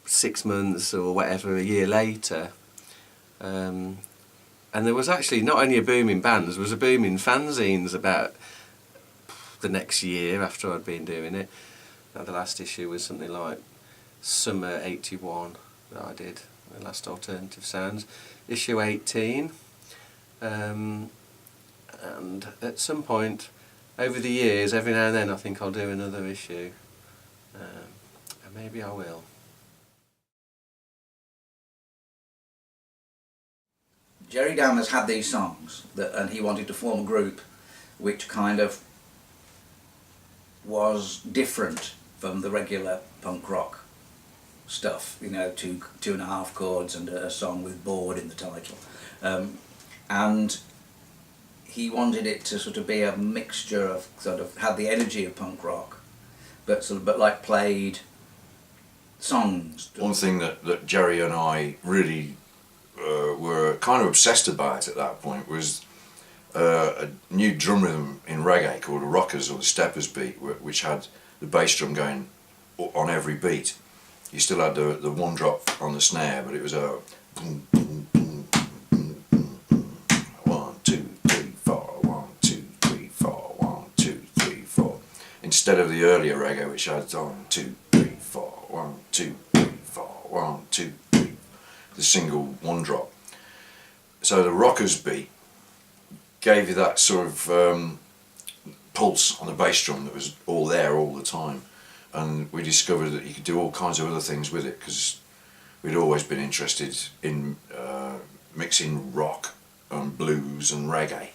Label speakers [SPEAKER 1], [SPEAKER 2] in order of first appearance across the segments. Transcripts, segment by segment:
[SPEAKER 1] 6 months or whatever, a year later. And there was actually not only a boom in bands, there was a boom in fanzines about the next year after I'd been doing it. Now, the last issue was something like Summer 81 that I did, the last Alternative Sounds, issue 18. And at some point over the years, every now and then I think I'll do another issue, and maybe I will.
[SPEAKER 2] Jerry Dammers had these songs, and he wanted to form a group which kind of was different from the regular punk rock stuff, you know, 2.5 chords and a song with bored in the title. And he wanted it to sort of be a mixture of, sort of, had the energy of punk rock, but like played songs.
[SPEAKER 3] One thing that Jerry and I really were kind of obsessed about at that point was a new drum rhythm in reggae called a rockers or the steppers beat, which had the bass drum going on every beat. You still had the one drop on the snare, but it was a boom, boom, boom, boom, boom, boom, 1, 2, 3, 4, 1, 2, 3, 4, 1, 2, 3, 4. Instead of the earlier reggae, which had 1, 2, 3, 4, 1, 2, 3, 4, 1, 2, 3, the single one drop. So the rockers beat gave you that sort of pulse on the bass drum that was all there all the time. And we discovered that you could do all kinds of other things with it, because we'd always been interested in mixing rock and blues and reggae.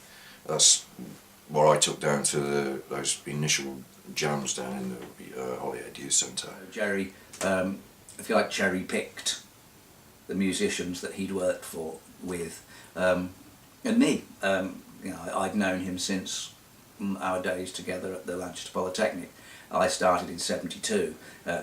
[SPEAKER 3] That's what I took down to those initial jams down in the Holyhead Youth Centre.
[SPEAKER 2] Jerry, I feel like cherry-picked the musicians that he'd worked with, and me. You know, I'd known him since our days together at the Lanchester Polytechnic. I started in 72,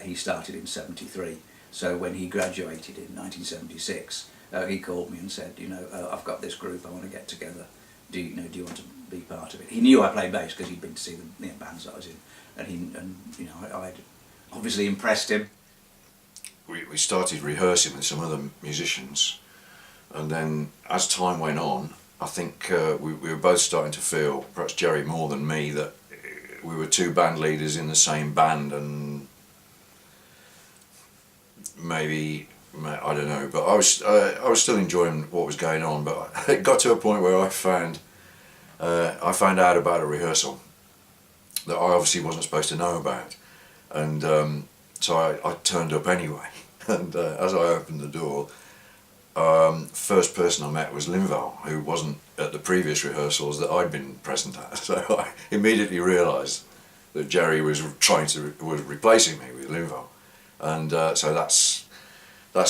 [SPEAKER 2] he started in 73. So when he graduated in 1976, he called me and said, you know, I've got this group, I want to get together. Do you want to be part of it? He knew I played bass because he'd been to see the bands that I was in, and you know, I'd obviously impressed him.
[SPEAKER 3] We started rehearsing with some other musicians, and then as time went on, I think we were both starting to feel, perhaps Jerry more than me, that we were two band leaders in the same band, and maybe, I don't know, but I was still enjoying what was going on. But it got to a point where I found out about a rehearsal that I obviously wasn't supposed to know about, and so I turned up anyway. And as I opened the door, first person I met was Linval, who wasn't at the previous rehearsals that I'd been present at. So I immediately realised that Jerry was replacing me with Linval, and so that's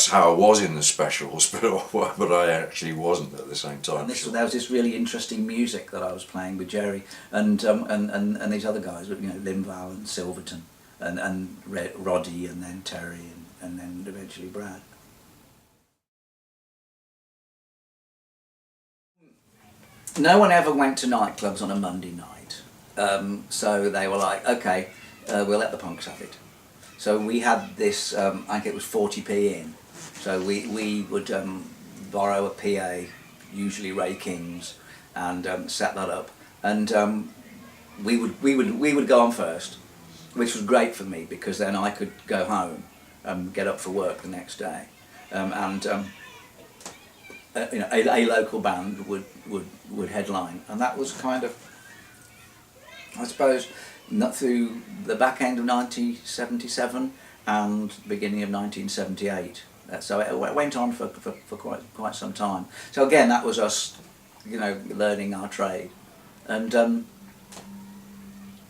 [SPEAKER 3] how I was in the specials, but I actually wasn't at the same time.
[SPEAKER 2] And there was this really interesting music that I was playing with Jerry and these other guys, you know, Linval and Silverton and Roddy, and then Terry, and then eventually Brad. No one ever went to nightclubs on a Monday night, so they were like, okay, we'll let the punks have it. So we had this, I think it was 40p in, so we would borrow a PA, usually Ray King's, and set that up, and we would go on first, which was great for me because then I could go home and get up for work the next day, and you know, a local band would headline, and that was kind of, I suppose, not through the back end of 1977 and beginning of 1978. So it went on for quite some time. So again, that was us, you know, learning our trade, and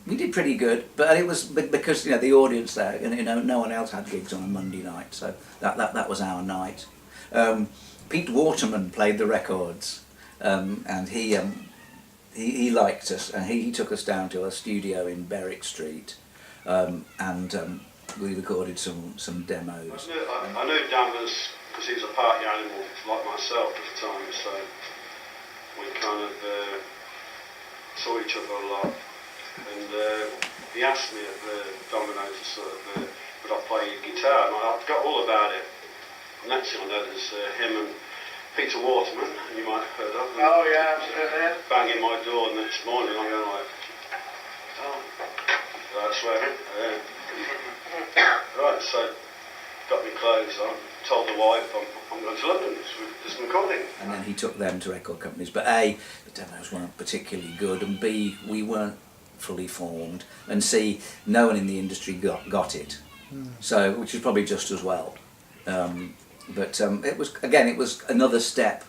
[SPEAKER 2] we did pretty good. But it was because, you know, the audience there, and you know, no one else had gigs on a Monday night, so that was our night. Pete Waterman played the records, and he liked us, and he took us down to a studio in Berwick Street, and we recorded some demos.
[SPEAKER 4] I knew Dammers because he was a party animal like myself at the time, so we kind of saw each other a lot. And he asked me at the Domino's to sort of would I play guitar? And I forgot all about it. Next thing I know, there's him and Peter Waterman, you might have heard of.
[SPEAKER 5] Oh yeah, absolutely.
[SPEAKER 4] Banging my door the next morning, I'm going like, oh, right, swearing. Right, so got my clothes on, told the wife I'm going to London, there's some recording.
[SPEAKER 2] And then he took them to record companies. But A, the demos weren't particularly good, and B, we weren't fully formed, and C, no one in the industry got it. So, which is probably just as well. But it was another step.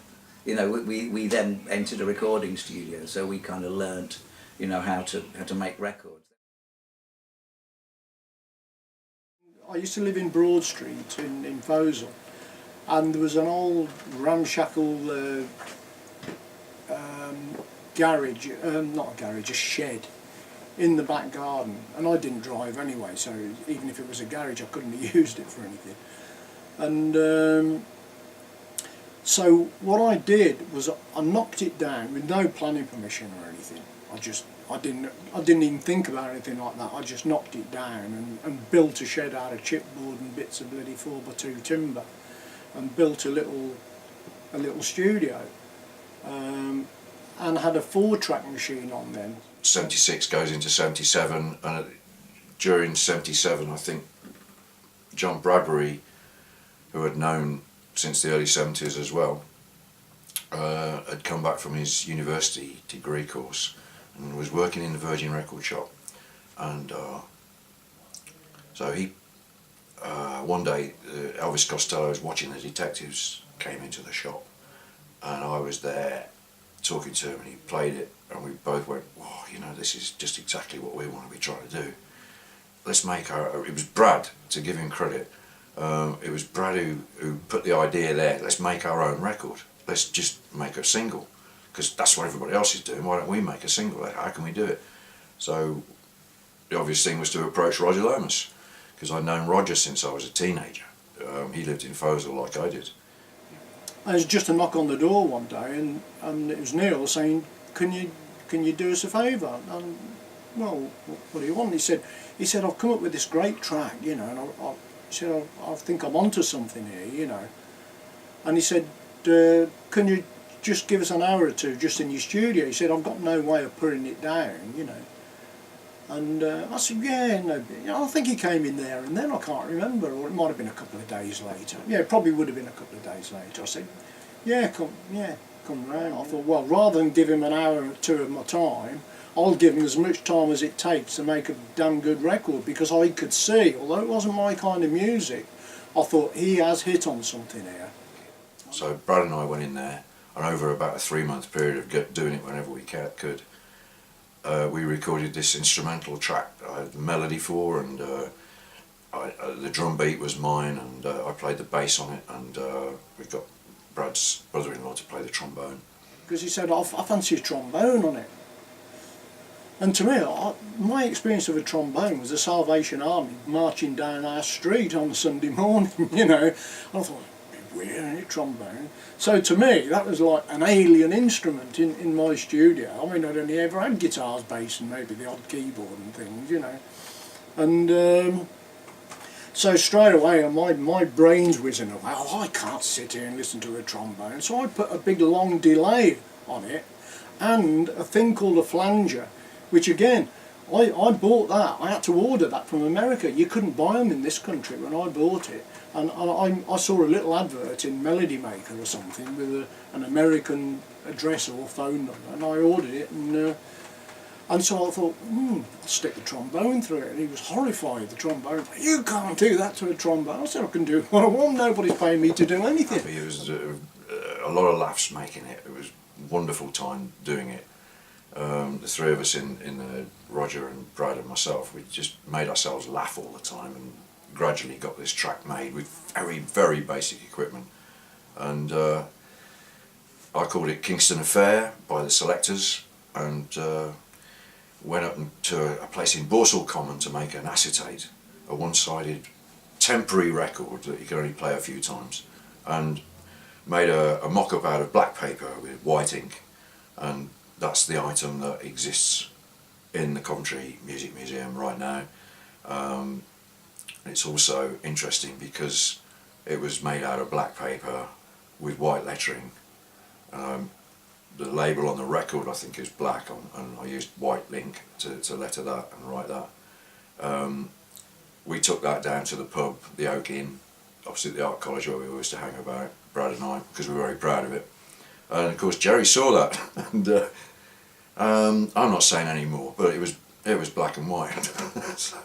[SPEAKER 2] You know, we then entered a recording studio, so we kind of learnt, you know, how to make records.
[SPEAKER 6] I used to live in Broad Street in Vosel, and there was an old ramshackle garage, not a garage, a shed in the back garden, and I didn't drive anyway, so even if it was a garage I couldn't have used it for anything. And so what I did was I knocked it down with no planning permission or anything. I didn't even think about anything like that. I just knocked it down and built a shed out of chipboard and bits of bloody 4x2 timber, and built a little studio, and had a 4-track machine on then.
[SPEAKER 3] 76 goes into 77, and during 77 I think John Bradbury, who had known since the early 70s as well, had come back from his university degree course and was working in the Virgin record shop. And so he, one day Elvis Costello was watching The Detectives, came into the shop, and I was there talking to him, and he played it, and we both went, "Wow, you know, this is just exactly what we want to be trying to do. Let's make our..." It was Brad, to give him credit. It was Brad who put the idea there. Let's make our own record. Let's just make a single, because that's what everybody else is doing. Why don't we make a single? How can we do it? So the obvious thing was to approach Roger Lomas, because I'd known Roger since I was a teenager. He lived in Vosel like I did.
[SPEAKER 6] There was just a knock on the door one day, and it was Neil saying, "Can you do us a favour?" And well, what do you want? He said, "I've come up with this great track, you know, and he said, I think I'm onto something here, you know." And he said, "Can you just give us an hour or two just in your studio?" He said, "I've got no way of putting it down, you know." And I said, "Yeah, no, I think he came in there and then, I can't remember, or it might have been a couple of days later. Yeah, it probably would have been a couple of days later." I said, come round." I thought, well, rather than give him an hour or two of my time, I'll give him as much time as it takes to make a damn good record, because I could see, although it wasn't my kind of music, I thought he has hit on something here.
[SPEAKER 3] So Brad and I went in there, and over about a 3-month period of doing it whenever we could, we recorded this instrumental track I had the melody for, and the drum beat was mine, and I played the bass on it, and we got Brad's brother-in-law to play the trombone.
[SPEAKER 6] Because he said, I fancy a trombone on it. And to me, my experience of a trombone was the Salvation Army marching down our street on a Sunday morning, you know. I thought, it'd be weird, isn't it, trombone? So to me, that was like an alien instrument in my studio. I mean, I'd only ever had guitars, bass, and maybe the odd keyboard and things, you know. And so straight away, my brain's whizzing away. Oh, I can't sit here and listen to a trombone. So I put a big long delay on it, and a thing called a flanger, which again, I bought that. I had to order that from America. You couldn't buy them in this country when I bought it. And I saw a little advert in Melody Maker or something with an American address or phone number, and I ordered it, and so I thought, I'll stick the trombone through it. And he was horrified, the trombone. "You can't do that to a trombone." I said, "I can do what I want. Nobody's paying me to do anything."
[SPEAKER 3] It was a lot of laughs making it. It was a wonderful time doing it. The three of us in Roger and Brad and myself, we just made ourselves laugh all the time, and gradually got this track made with very, very basic equipment. And I called it Kingston Affair by the Selectors, and went up to a place in Borsal Common to make an acetate, a one-sided temporary record that you could only play a few times, and made a mock-up out of black paper with white ink, and that's the item that exists in the Coventry Music Museum right now. It's also interesting because it was made out of black paper with white lettering. The label on the record I think is black, and I used white ink to letter that and write that. We took that down to the pub, the Oak Inn, opposite the Art College, where we used to hang about, Brad and I, because we were very proud of it. And of course Jerry saw that, and I'm not saying any more, but it was black and white. So.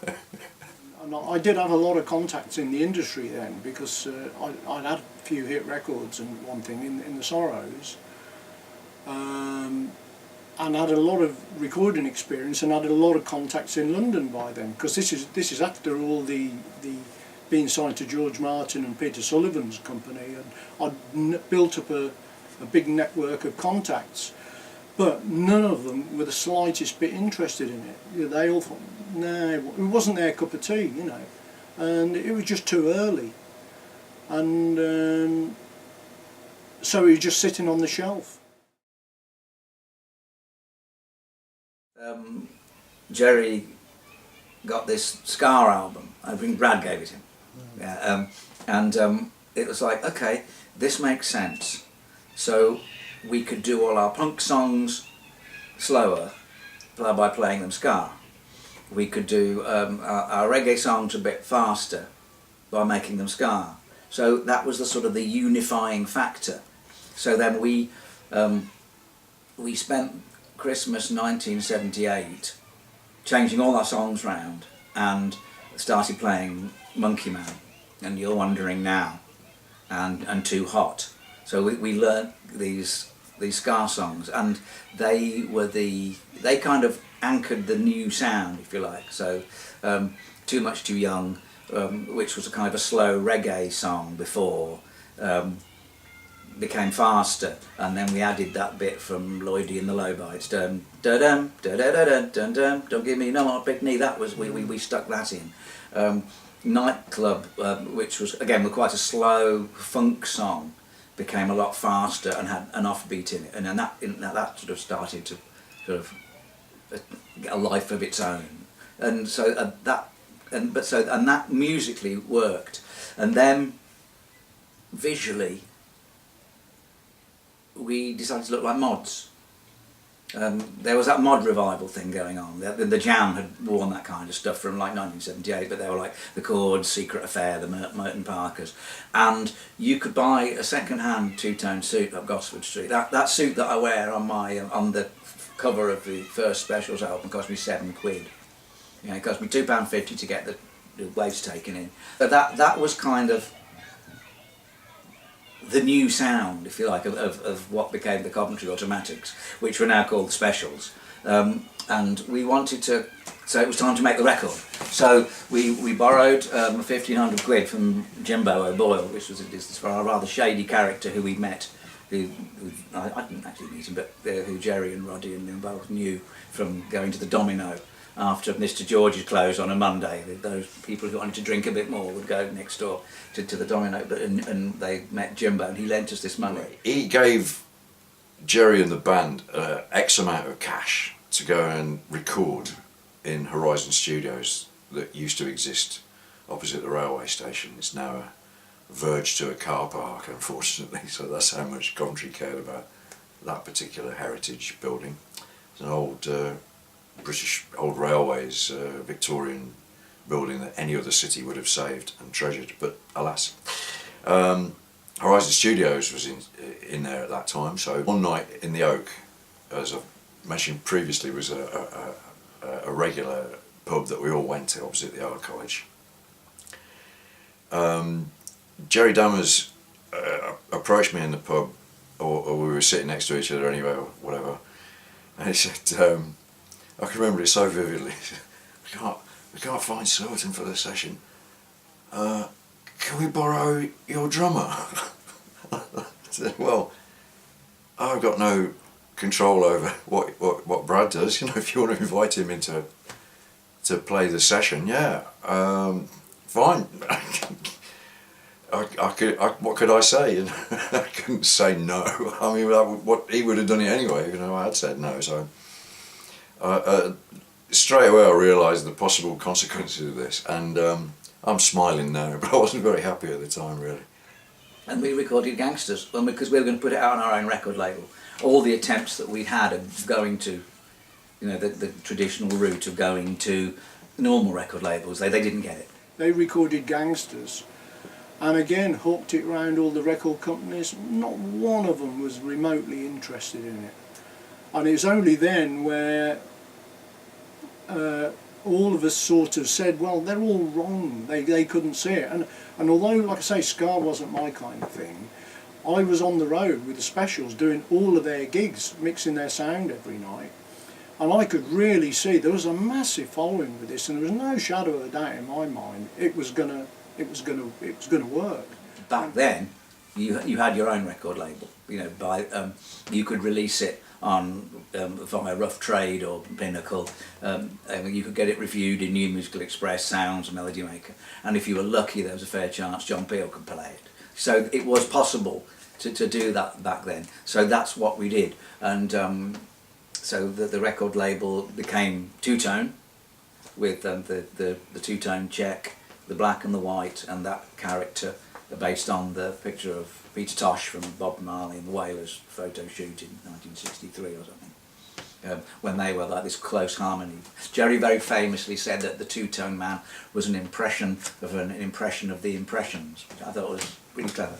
[SPEAKER 6] And I did have a lot of contacts in the industry then, because I'd had a few hit records and one thing in the Sorrows, and had a lot of recording experience and had a lot of contacts in London by then, because this is after all the being signed to George Martin and Peter Sullivan's company, and I'd built up a big network of contacts, but none of them were the slightest bit interested in it. You know, they all thought, no, it wasn't their cup of tea, you know, and it was just too early, and so it was just sitting on the shelf.
[SPEAKER 2] Jerry got this Scar album. I think Brad gave it him. Yeah, and it was like, okay, this makes sense. So we could do all our punk songs slower by playing them ska. We could do our reggae songs a bit faster by making them ska. So that was the sort of the unifying factor. So then we spent Christmas 1978 changing all our songs round and started playing Monkey Man and You're Wondering Now and Too Hot. So we learnt these ska songs, and they kind of anchored the new sound, if you like. So Too Much Too Young, which was a kind of a slow reggae song before, became faster, and then we added that bit from Lloydie and the Lowbites, dum da dum da da da dum dum dum, don't give me no more big knee. That was we stuck that in. Nightclub, which was again quite a slow funk song, became a lot faster and had an offbeat in it, and then that sort of started to sort of get a life of its own, and so that musically worked, and then visually we decided to look like Mods. There was that mod revival thing going on. The Jam had worn that kind of stuff from like 1978, but they were like the Chords, Secret Affair, the Merton Parkers, and you could buy a second-hand two-tone suit up Gosford Street. That suit that I wear on the cover of the first Specials album cost me £7. You know, it cost me £2.50 to get the waist taken in. But that was kind of the new sound, if you like, of what became the Coventry Automatics, which were now called the Specials. And we wanted to, so it was time to make the record. So we borrowed £1,500 from Jimbo O'Boyle, which was a rather shady character who we met, who I didn't actually meet him, but who Jerry and Roddy and them both knew from going to the Domino after Mr. George's closed on a Monday. Those people who wanted to drink a bit more would go next door to the Domino, and they met Jimbo, and he lent us this money.
[SPEAKER 3] He gave Jerry and the band X amount of cash to go and record in Horizon Studios that used to exist opposite the railway station. It's now a verge to a car park, unfortunately, so that's how much Coventry cared about that particular heritage building. It's an old British Old Railways Victorian building that any other city would have saved and treasured, but alas. Horizon Studios was in there at that time, so one night in the Oak, as I've mentioned previously, was a regular pub that we all went to opposite the Art College. Jerry Dammers approached me in the pub, or we were sitting next to each other anyway, or whatever, and he said, I can remember it so vividly, we can't find Surbiton for the session. Can we borrow your drummer? I said, well, I've got no control over what Brad does. You know, if you want to invite him in to play the session, yeah, fine. What could I say? And I couldn't say no. I mean, what he would have done it anyway. You know, I had said no. So straight away I realised the possible consequences of this, and I'm smiling now, but I wasn't very happy at the time, really.
[SPEAKER 2] And we recorded Gangsters, because we were going to put it out on our own record label. All the attempts that we'd had of going to, you know, the traditional route of going to normal record labels, they didn't get it.
[SPEAKER 6] They recorded Gangsters, and again hooked it round all the record companies. Not one of them was remotely interested in it. And it was only then where all of us sort of said, well, they're all wrong, they couldn't see it. And although, like I say, ska wasn't my kind of thing, I was on the road with the Specials doing all of their gigs, mixing their sound every night. And I could really see there was a massive following with this, and there was no shadow of a doubt in my mind it was gonna work.
[SPEAKER 2] Back then, you had your own record label. You know, you could release it on via Rough Trade or Pinnacle. You could get it reviewed in New Musical Express, Sounds, Melody Maker, and if you were lucky, there was a fair chance John Peel could play it. So it was possible to do that back then. So that's what we did, and so the record label became two-tone, with the two-tone check, the black and the white, and that character based on the picture of Peter Tosh from Bob Marley and the Wailers photo shoot in 1963 or something, when they were like this close harmony. Jerry very famously said that the Two-Tone Man was an impression of the Impressions, which I thought was really clever.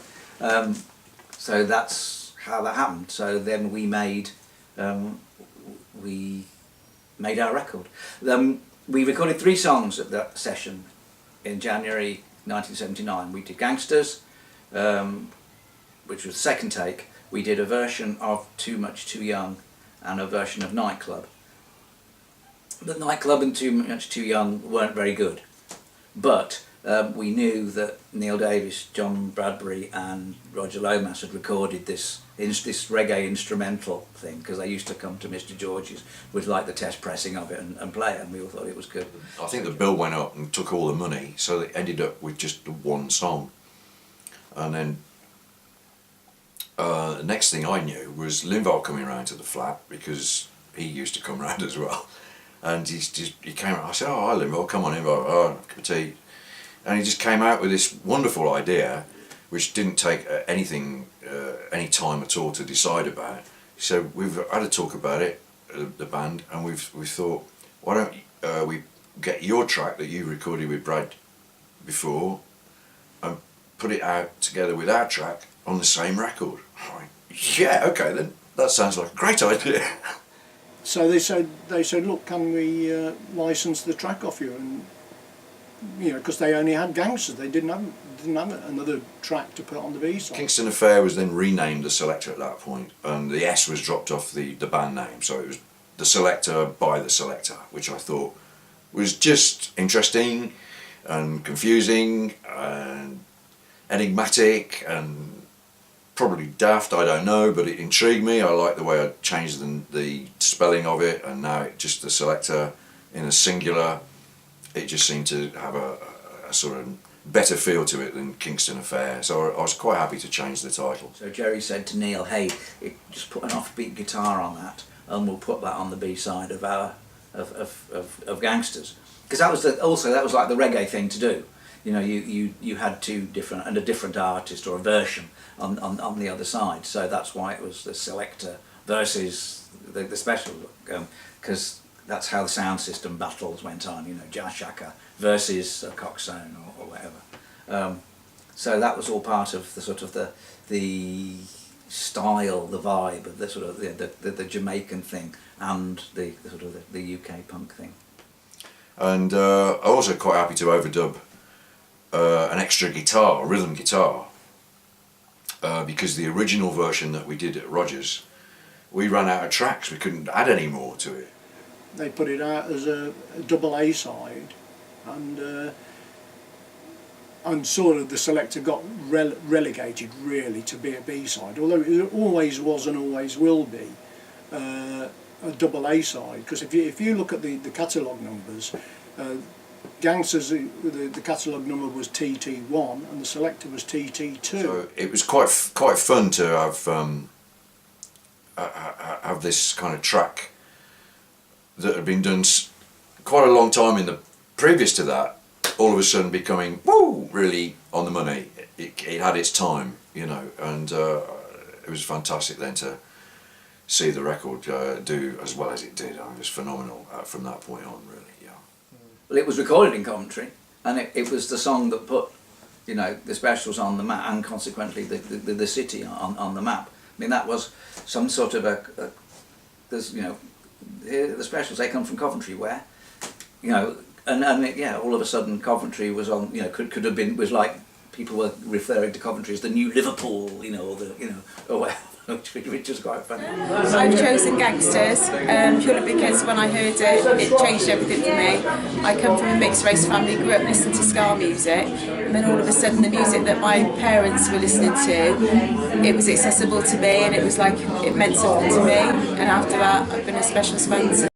[SPEAKER 2] So that's how that happened. So then we made our record. We recorded 3 songs at that session in January 1979. We did Gangsters, which was the second take. We did a version of Too Much Too Young and a version of Nightclub. But Nightclub and Too Much Too Young weren't very good. But we knew that Neil Davis, John Bradbury and Roger Lomas had recorded this reggae instrumental thing, because they used to come to Mr. George's with like the test pressing of it and play it, and we all thought it was good.
[SPEAKER 3] I think the bill went up and took all the money, so they ended up with just one song. And then the next thing I knew was Linval coming round to the flat, because he used to come round as well. And he came out. I said, "Oh, hi Linval, come on in, oh, cup of tea." And he just came out with this wonderful idea, which didn't take any time at all to decide about. So we've had a talk about it, the band, and we thought, why don't we get your track that you recorded with Brad before, and put it out together with our track on the same record. I'm like, yeah, okay then, that sounds like a great idea.
[SPEAKER 6] So they said, look, can we license the track off you? And you know, because they only had Gangsters, they didn't have another track to put on the B-side.
[SPEAKER 3] Kingston Affair was then renamed the Selector at that point, and the S was dropped off the band name, so it was the Selector by the Selector, which I thought was just interesting and confusing and enigmatic and probably daft, I don't know, but it intrigued me. I liked the way I changed the spelling of it, and now it just the Selector in a singular. It just seemed to have a sort of better feel to it than Kingston Affair, so I was quite happy to change the title.
[SPEAKER 2] So Jerry said to Neil, "Hey, just put an offbeat guitar on that, and we'll put that on the B-side of of Gangsters," because that was like the reggae thing to do. You know, you had two different and a different artist or a version on the other side, so that's why it was the Selector versus the Special, because that's how the sound system battles went on, you know, Jazz Shaka versus Coxsone or whatever. So that was all part of the sort of the style, the vibe of the sort of the Jamaican thing and the sort of the UK punk thing.
[SPEAKER 3] And I'm also quite happy to overdub an extra guitar, rhythm guitar, because the original version that we did at Rogers, we ran out of tracks, we couldn't add any more to it.
[SPEAKER 6] They put it out as a double A side, and sort of the Selector got relegated really to be a B side, although it always was and always will be a double A side. Because if you look at the catalogue numbers, Gangsters, the catalogue number was TT1 and the Selector was TT2.
[SPEAKER 3] So it was quite fun to have this kind of track that had been done quite a long time in the previous to that, all of a sudden becoming really on the money. It had its time, you know, and it was fantastic then to see the record do as well as it did. I mean, it was phenomenal from that point on, really. Yeah.
[SPEAKER 2] Well, it was recorded in Coventry, and it was the song that put, you know, the Specials on the map, and consequently the city on the map. I mean, that was some sort of there's, you know, the Specials, they come from Coventry, where, you know, and yeah, all of a sudden Coventry was on, you know, could have been, was like, people were referring to Coventry as the new Liverpool, you know, or the, you know, or whatever. Which is quite funny.
[SPEAKER 5] I've chosen Gangsters purely because when I heard it changed everything for me. I come from a mixed race family, grew up listening to ska music, and then all of a sudden the music that my parents were listening to, it was accessible to me, and it was like, it meant something to me, and after that I've been a Specials fan.